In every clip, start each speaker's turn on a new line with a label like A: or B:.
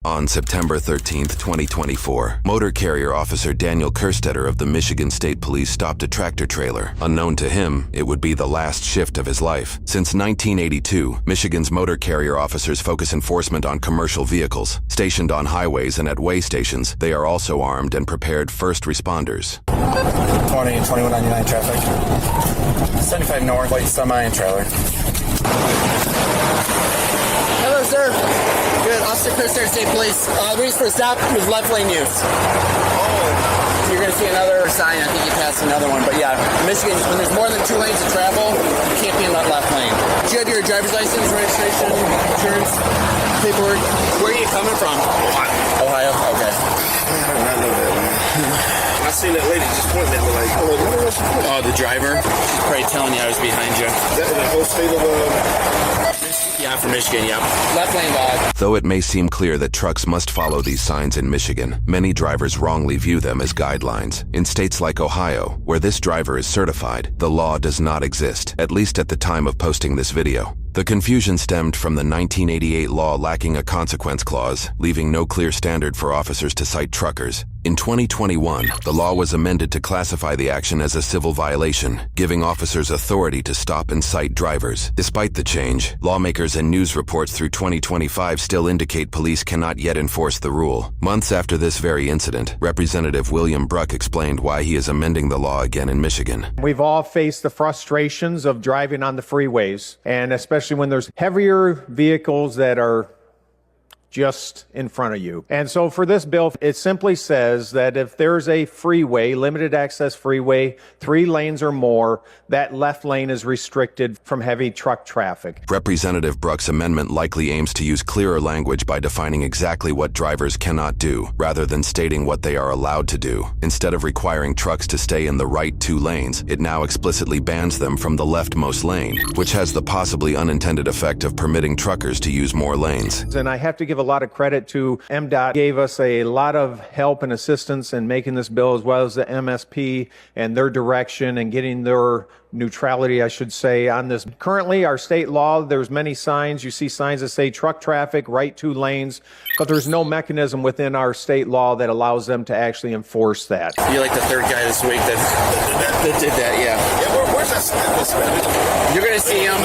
A: On September 13, 2024, motor carrier officer Daniel Kerstetter of the Michigan State Police stopped a tractor trailer. Unknown to him, it would be the last shift of his life. Since 1982, Michigan's motor carrier officers focus enforcement on commercial vehicles. Stationed on highways and at way stations, they are also armed and prepared first responders.
B: 20 and 2199 traffic. 75 north, light semi and trailer.
C: Hello, sir. Good. Officer Kerstetter, State Police. The reason for the stop was left lane use. You're going to see another sign. I think you passed another one. But yeah, Michigan, when there's more than 2 lanes of travel, you can't be in that left lane. Do you have your driver's license, registration, insurance, paperwork? Where are you coming from? Ohio. Okay.
D: I know that, man. I seen that lady just pointing at me like,
C: Oh, the driver? She's probably telling you I was behind you.
D: Is that in the whole state of
C: Yeah, from Michigan, yeah. Left lane dog.
A: Though it may seem clear that trucks must follow these signs in Michigan, many drivers wrongly view them as guidelines. In states like Ohio, where this driver is certified, the law does not exist, at least at the time of posting this video. The confusion stemmed from the 1988 law lacking a consequence clause, leaving no clear standard for officers to cite truckers. In 2021, the law was amended to classify the action as a civil violation, giving officers authority to stop and cite drivers. Despite the change, lawmakers and news reports through 2025 still indicate police cannot yet enforce the rule. Months after this very incident, Representative William Bruck explained why he is amending the law again in Michigan.
E: We've all faced the frustrations of driving on the freeways, and especially when there's heavier vehicles that are just in front of you. And so for this bill, it simply says that if there's a freeway, limited access freeway, 3 lanes or more, that left lane is restricted from heavy truck traffic.
A: Representative Bruck's amendment likely aims to use clearer language by defining exactly what drivers cannot do, rather than stating what they are allowed to do. Instead of requiring trucks to stay in the right 2 lanes, it now explicitly bans them from the leftmost lane, which has the possibly unintended effect of permitting truckers to use more lanes.
E: And I have to give a lot of credit to MDOT. Gave us a lot of help and assistance in making this bill, as well as the MSP and their direction and getting their neutrality, I should say, on this. Currently, our state law, there's many signs. You see signs that say truck traffic, right 2 lanes, but there's no mechanism within our state law that allows them to actually enforce that.
C: You're like the 3rd guy this week that did that, yeah.
D: Yeah, where's that sign?
C: You're going to see them.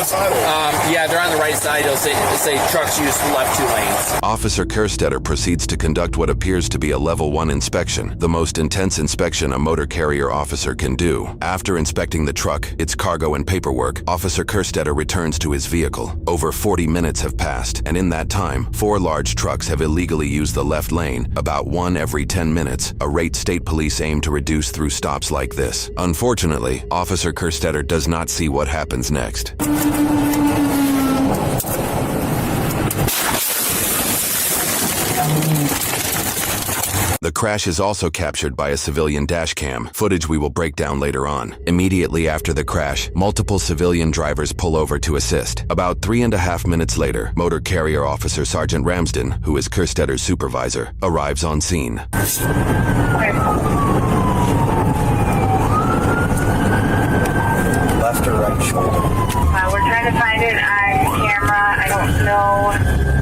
C: Yeah, they're on the right side. It'll say trucks use left 2 lanes.
A: Officer Kerstetter proceeds to conduct what appears to be a level 1 inspection, the most intense inspection a motor carrier officer can do. After inspecting the truck, its cargo and paperwork, Officer Kerstetter returns to his vehicle. Over 40 minutes have passed, and in that time, 4 large trucks have illegally used the left lane, about 1 every 10 minutes, a rate state police aim to reduce through stops like this. Unfortunately, Officer Kerstetter does not see what happens next. The crash is also captured by a civilian dashcam, footage we will break down later on. Immediately after the crash, multiple civilian drivers pull over to assist. About 3.5 minutes later, motor carrier officer Sergeant Ramsden, who is Kerstetter's supervisor, arrives on scene.
F: Left
B: or right shoulder?
F: We're trying to find it on camera. I don't know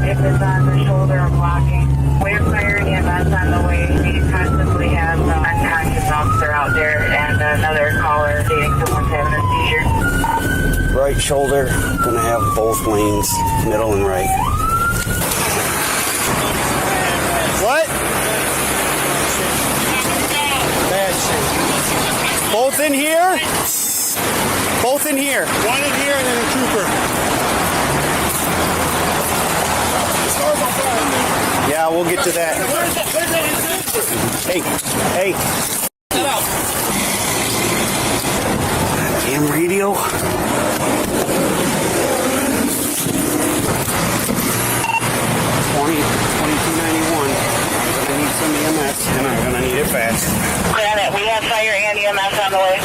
F: if it's on the shoulder or blocking. We're firing EMS on the way. We constantly have an unconscious officer out there and another caller stating someone's having a seizure.
G: Right shoulder, gonna have both lanes, middle and right. What? Bad shape. Both in here? Both in here. 1 in here and then a trooper. Yeah, we'll get to that. Hey. Damn radio. 2291. I'm gonna need some EMS, and I'm gonna need it fast.
F: Granted, we have fire and EMS on the way.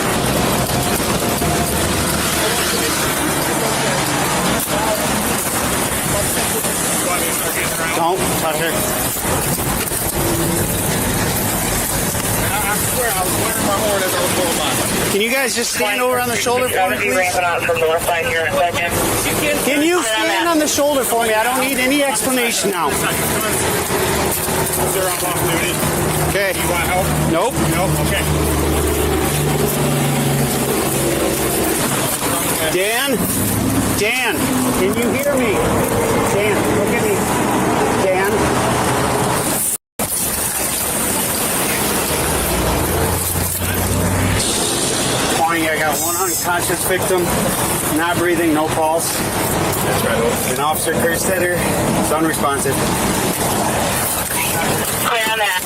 G: Don't touch her.
D: I swear I was wearing my horn as I was pulling by.
G: Can you guys just stand over on the shoulder for me, please?
F: Ramping out from the left side here in a second.
G: Can you stand on the shoulder for me? I don't need any explanation now.
D: I'm off duty.
G: Okay.
D: You want help?
G: Nope.
D: Nope. Okay.
G: Dan? Dan, can you hear me? Dan, look at me. Dan? I got one unconscious victim, not breathing, no pulse.
D: That's right.
G: And Officer Kerstetter is unresponsive.
F: Clear on that.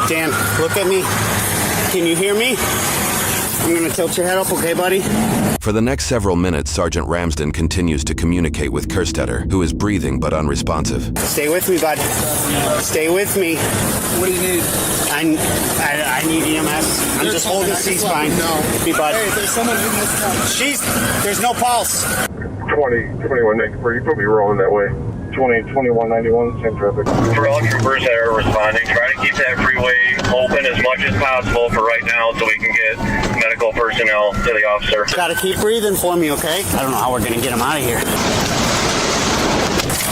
G: Dan, look at me. Can you hear me? I'm gonna tilt your head up, okay, buddy?
A: For the next several minutes, Sergeant Ramsden continues to communicate with Kerstetter, who is breathing but unresponsive.
G: Stay with me, bud. Stay with me.
B: What do you need?
G: I need EMS. I'm just holding C-spine.
B: No.
G: Me, bud.
B: Hey, there's someone in this town.
G: There's no pulse.
H: 2021 you put me rolling that way. 2191, same traffic.
I: For all troopers that are responding, try to keep that freeway open as much as possible for right now so we can get medical personnel to the officer.
G: Gotta keep breathing for me, okay? I don't know how we're gonna get him out of here.
C: Is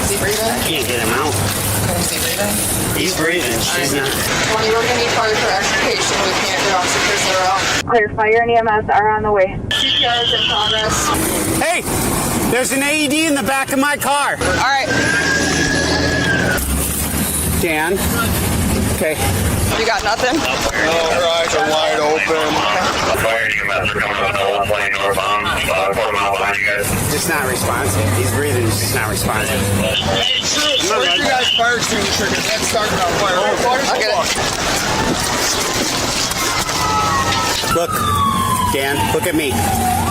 C: he breathing?
G: Can't get him out.
C: Is he breathing?
G: He's breathing. She's not.
C: When you're going to need fire for extrication, we can't get Officer Kerstetter out.
F: Clear. Fire and EMS are on the way.
C: CPR is in progress.
G: Hey! There's an AED in the back of my car.
C: All right.
G: Dan. Okay.
C: You got nothing?
D: No, her eyes are wide open.
I: Fire EMS are coming up the whole plane northbound. 4 miles behind you guys.
G: Just not responsive. He's breathing. He's just not responsive.
D: Where's your guys' fire extinguisher? Because that's starting on fire.
C: I'll get it.
G: Look, Dan, look at me.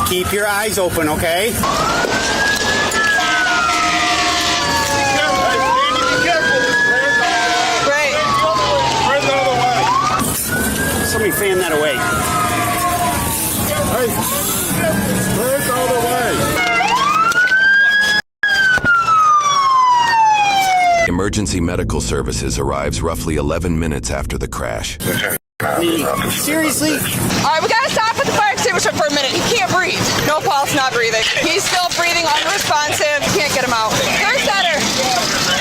G: Keep your eyes open, okay?
C: Great.
D: Where's the other way?
G: Somebody fan that away.
D: Hey, where's the other way?
A: Emergency medical services arrives roughly 11 minutes after the crash.
G: Seriously?
C: All right, we got to stop at the fire extinguisher for a minute. He can't breathe. No pulse, not breathing. He's still breathing, unresponsive. Can't get him out. Kerstetter,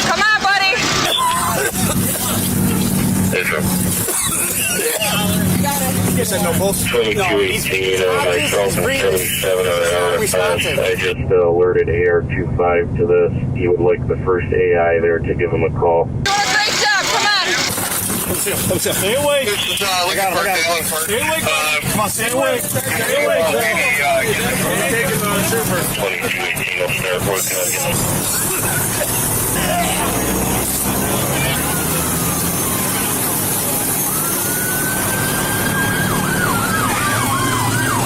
C: come on, buddy.
G: You said no pulse?
I: 2218, myself and 77
G: Responsive.
I: I just alerted AR-25 to this. He would like the first AI there to give him a call.
C: Doing a great job. Come on.
G: Stay away.
D: I got it. Stay away. Come on, stay away. Stay away. Take it on the trooper.
I: 2218, I'll start working on getting.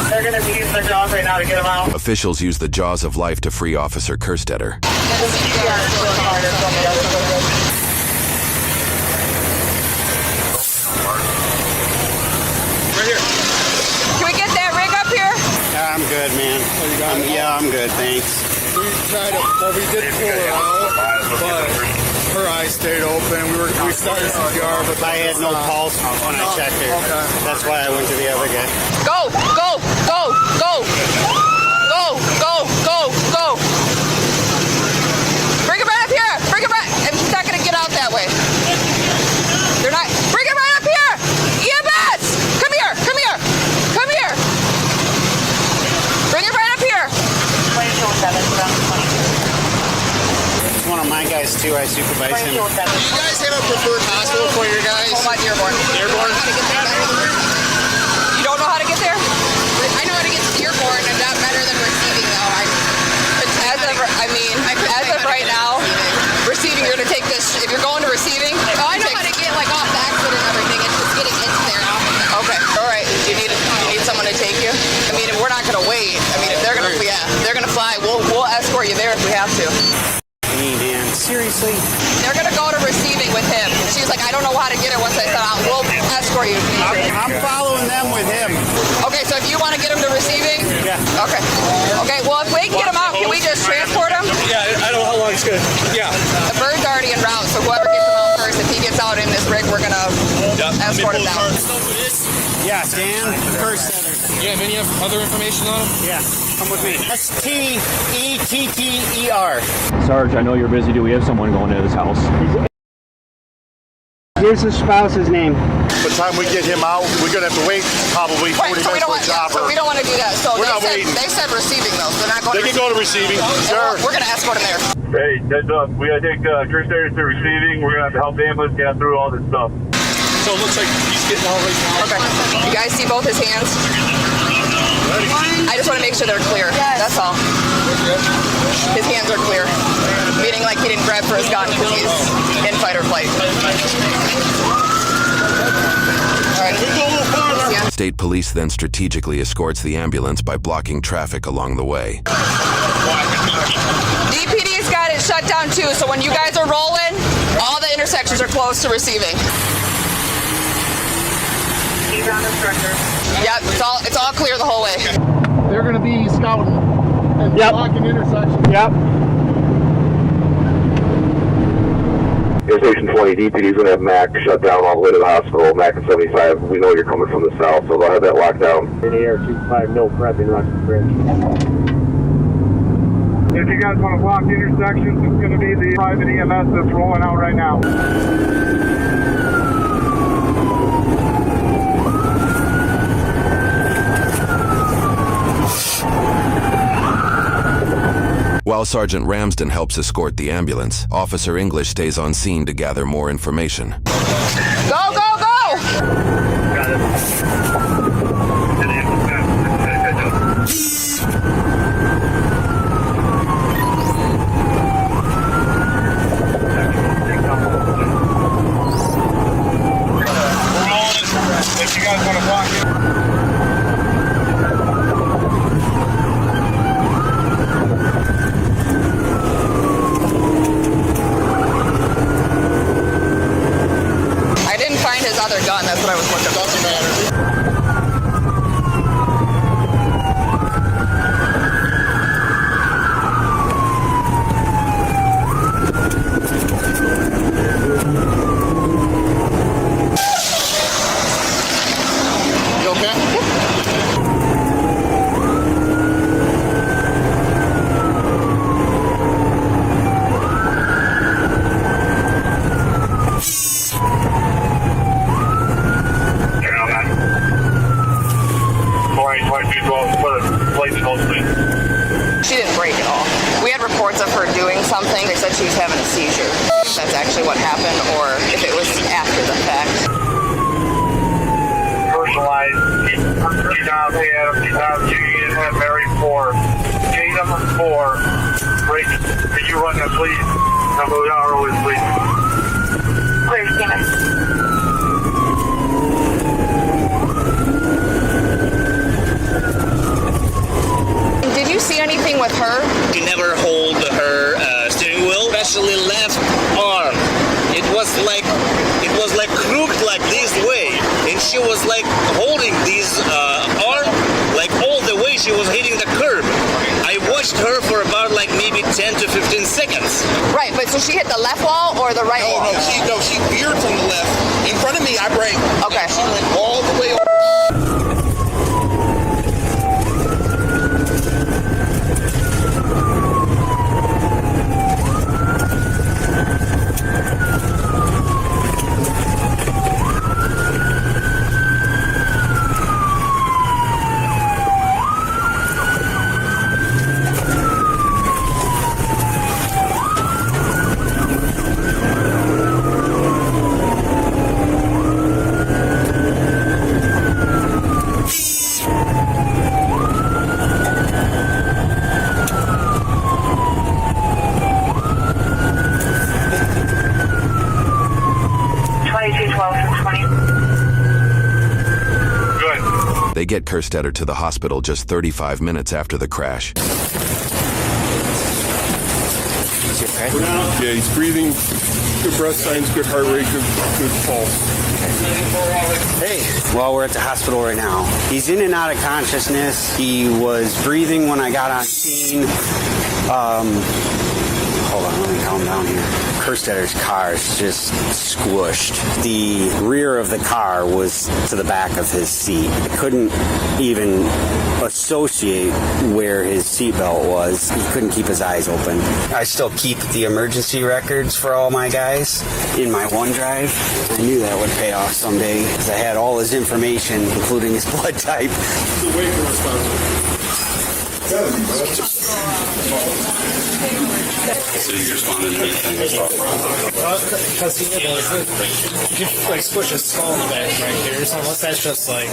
F: They're going to be using their jaws right now to get them out.
A: Officials use the jaws of life to free Officer Kerstetter.
C: Can we get that rig up here?
G: Yeah, I'm good, man. I'm good, thanks.
D: We did pull her out, but her eyes stayed open. We started CPR, but
G: I had no pulse when I checked her.
D: Okay.
G: That's why I went to the other guy.
C: Go, go, go, go. Go, go, go, go. Bring it right up here. Bring it right. He's not going to get out that way. They're not. Bring it right up here. EMS. Come here. Come here. Come here. Bring it right up here.
F: 2207,
G: One of my guys, too. I supervise him.
F: 2207.
D: do you guys have a preferred hospital for your guys?
C: Hold on, Dearborn.
D: Airborne?
C: You don't know how to get there?
J: I know how to get to Dearborn. I'm not better than receiving, though.
C: As of right now, receiving, you're going to take this. If you're going to receiving,
J: Oh, I know how to get off the exit and everything. It's just getting into there and off of it.
C: okay, all right. You need someone to take you. I mean, we're not going to wait. I mean, if they're going to, they're going to fly. We'll escort you there if we have to.
G: Hey, Dan, seriously?
C: They're going to go to receiving with him. She's like, I don't know how to get her once I set out. We'll escort you.
G: I'm following them with him.
C: Okay, so if you want to get him to receiving,
G: Yeah.
C: okay. Okay, well, if we can get him out, can we just transport him?
D: Yeah, I don't know how long it's going to. Yeah.
C: The bird's already en route, so whoever gets him out first, if he gets out in this rig, we're going to escort him down.
G: Yeah, Dan Kerstetter.
B: Yeah, any other information on him?
G: Yeah, come with me. Stetter.
K: Sarge, I know you're busy. Do we have someone going to his house?
G: Here's his spouse's name.
L: By the time we get him out, we're going to have to wait probably 40 minutes for a chopper.
J: So we don't want to do that. So
L: We're not waiting.
J: They said receiving those. They're not going
L: They
J: to
L: can go to receiving. Sure.
J: We're going to escort them there.
H: Hey, heads up. We got to take Kerstetter to receiving. We're going to have to help the ambulance get through all this stuff.
B: So it looks like he's getting all right now.
J: Okay. You guys see both his hands? I just want to make sure they're clear. That's all. His hands are clear. Meaning like he didn't grab for his gun because he's in fight or flight.
A: State police then strategically escorts the ambulance by blocking traffic along the way.
J: DPD's got it shut down too, so when you guys are rolling, all the intersections are closed to receiving.
F: He's on the stretcher.
J: Yep, it's all clear the whole way.
D: They're going to be scouting and blocking intersections.
G: Yep.
H: Station 20, DPD's going to have MAC shut down all the way to the hospital. MAC and 75, we know you're coming from the south, so they'll have that locked down.
G: In the air, 25, no prepping, Russian Bridge.
H: If you guys want to block the intersections, it's going to be the private EMS that's rolling out right now.
A: While Sergeant Ramsden helps escort the ambulance, Officer English stays on scene to gather more information.
J: Go, go, go!
H: If you guys want to block it.
J: I didn't find his other gun, that's what I was looking for. Doesn't matter.
B: You okay?
J: She didn't break at all. We had reports of her doing something. They said she was having a seizure. If that's actually what happened or if it was after the fact.
H: Personalized. Keep down, you can have Mary 4. Tatum 4. Break. Can you run the please? Number Yaro is please.
F: Clear, Steven.
J: Did you see anything with her?
M: She never hold her steering wheel, especially left arm. It was like crooked like this way, and she was like holding this arm like all the way she was hitting the curb. I watched her for about like maybe 10 to 15 seconds.
J: Right, but so she hit the left wall or the right wall?
B: No, she veered from the left. In front of me, I braked.
J: Okay.
B: She went all the way over.
A: They get Kerstetter to the hospital just 35 minutes after the crash.
D: Yeah, he's breathing. Good breath signs, good heart rate, good pulse.
G: Hey. Well, we're at the hospital right now. He's in and out of consciousness. He was breathing when I got on scene.
N: Hold on, let me calm down here. Kerstetter's car is just squished. The rear of the car was to the back of his seat. I couldn't even associate where his seatbelt was. He couldn't keep his eyes open. I still keep the emergency records for all my guys in my OneDrive. I knew that would pay off someday because I had all his information, including his blood type. So you responded to anything?
O: Because he like squish his skull in the back right here, so unless that's just like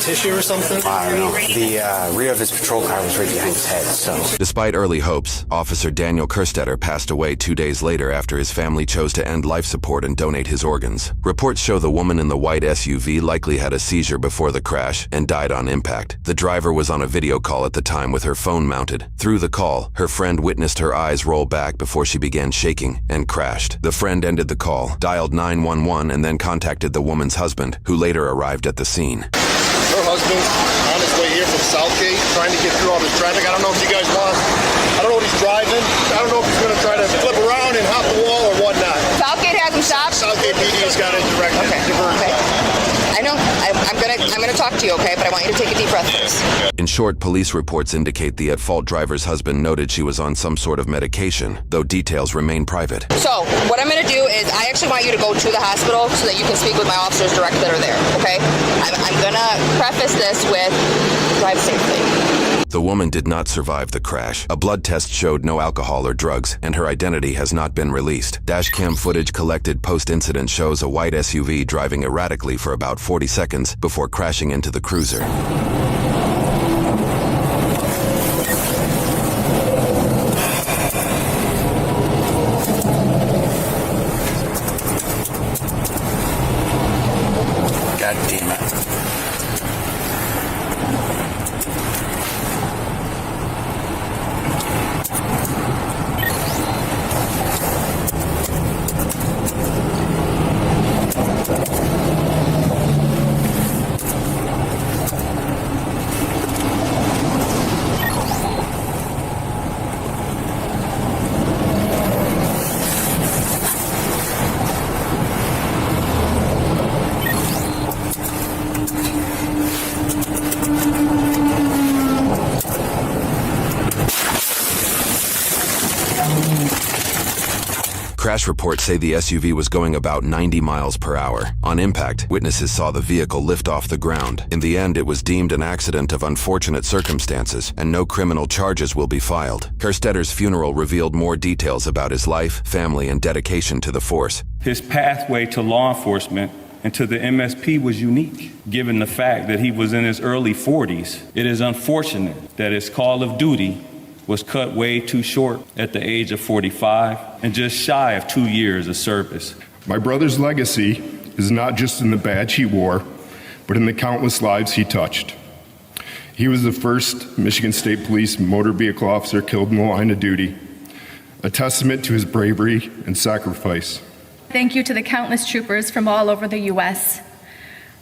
O: tissue or something.
N: I don't know. The rear of his patrol car was right behind his head, so.
A: Despite early hopes, Officer Daniel Kerstetter passed away 2 days later after his family chose to end life support and donate his organs. Reports show the woman in the white SUV likely had a seizure before the crash and died on impact. The driver was on a video call at the time with her phone mounted. Through the call, her friend witnessed her eyes roll back before she began shaking and crashed. The friend ended the call, dialed 911, and then contacted the woman's husband, who later arrived at the scene.
L: Her husband's on his way here from Southgate, trying to get through all this traffic. I don't know if you guys want. I don't know what he's driving. I don't know if he's going to try to flip around and hop the wall or whatnot.
J: Southgate has him stopped?
L: Southgate PD's got it directed.
J: Okay. I know. I'm gonna talk to you, okay? But I want you to take a deep breath first.
A: In short, police reports indicate the at-fault driver's husband noted she was on some sort of medication, though details remain private.
J: So, what I'm gonna do is I actually want you to go to the hospital so that you can speak with my officers directly that are there, okay? I'm gonna preface this with drive safely.
A: The woman did not survive the crash. A blood test showed no alcohol or drugs, and her identity has not been released. Dashcam footage collected post-incident shows a white SUV driving erratically for about 40 seconds before crashing into the cruiser.
B: God damn it.
A: Crash reports say the SUV was going about 90 miles per hour. On impact, witnesses saw the vehicle lift off the ground. In the end, it was deemed an accident of unfortunate circumstances, and no criminal charges will be filed. Kerstetter's funeral revealed more details about his life, family, and dedication to the force.
P: His pathway to law enforcement and to the MSP was unique, given the fact that he was in his early 40s. It is unfortunate that his call of duty was cut way too short at the age of 45 and just shy of 2 years of service.
Q: My brother's legacy is not just in the badge he wore, but in the countless lives he touched. He was the first Michigan State Police motor vehicle officer killed in the line of duty, a testament to his bravery and sacrifice.
R: Thank you to the countless troopers from all over the U.S.,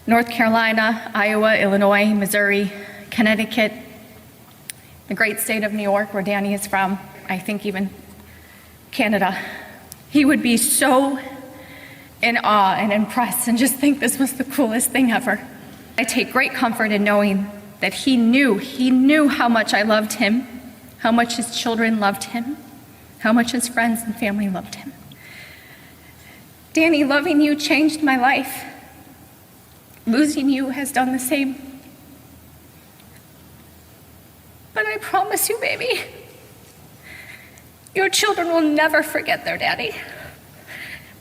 R: North Carolina, Iowa, Illinois, Missouri, Connecticut, the great state of New York, where Danny is from, I think even Canada. He would be so in awe and impressed and just think this was the coolest thing ever. I take great comfort in knowing that he knew how much I loved him, how much his children loved him, how much his friends and family loved him. Danny, loving you changed my life. Losing you has done the same. But I promise you, baby, your children will never forget their daddy.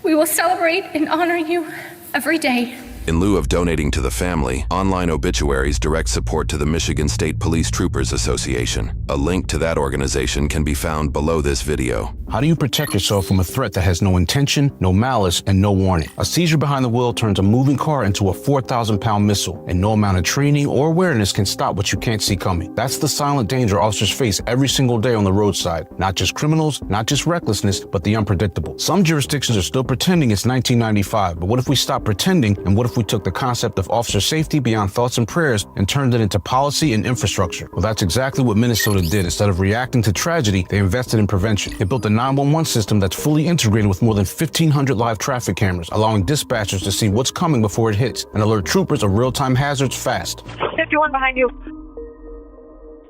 R: We will celebrate and honor you every day.
A: In lieu of donating to the family, online obituaries direct support to the Michigan State Police Troopers Association. A link to that organization can be found below this video.
S: How do you protect yourself from a threat that has no intention, no malice, and no warning? A seizure behind the wheel turns a moving car into a 4,000-pound missile, and no amount of training or awareness can stop what you can't see coming. That's the silent danger officers face every single day on the roadside. Not just criminals, not just recklessness, but the unpredictable. Some jurisdictions are still pretending it's 1995, but what if we stop pretending, and what if we took the concept of officer safety beyond thoughts and prayers and turned it into policy and infrastructure? Well, that's exactly what Minnesota did. Instead of reacting to tragedy, they invested in prevention. They built a 911 system that's fully integrated with more than 1,500 live traffic cameras, allowing dispatchers to see what's coming before it hits and alert troopers of real-time hazards fast.
F: 51 behind you.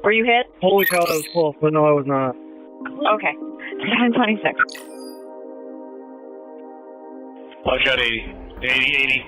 F: Were you hit?
T: Holy cow, that was close, but no, I was not.
F: Okay. 726.
H: I got 80. 80.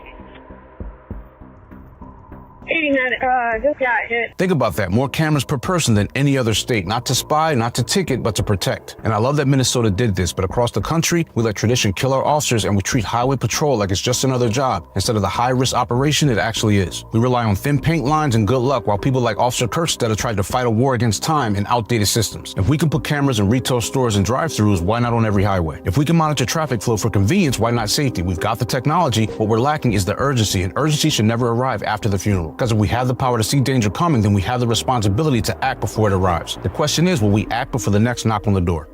F: 89, just got hit.
S: Think about that. More cameras per person than any other state. Not to spy, not to ticket, but to protect. And I love that Minnesota did this, but across the country, we let tradition kill our officers and we treat highway patrol like it's just another job instead of the high-risk operation it actually is. We rely on thin paint lines and good luck while people like Officer Kerstetter tried to fight a war against time and outdated systems. If we can put cameras in retail stores and drive-thrus, why not on every highway? If we can monitor traffic flow for convenience, why not safety? We've got the technology. What we're lacking is the urgency, and urgency should never arrive after the funeral. Because if we have the power to see danger coming, then we have the responsibility to act before it arrives. The question is, will we act before the next knock on the door?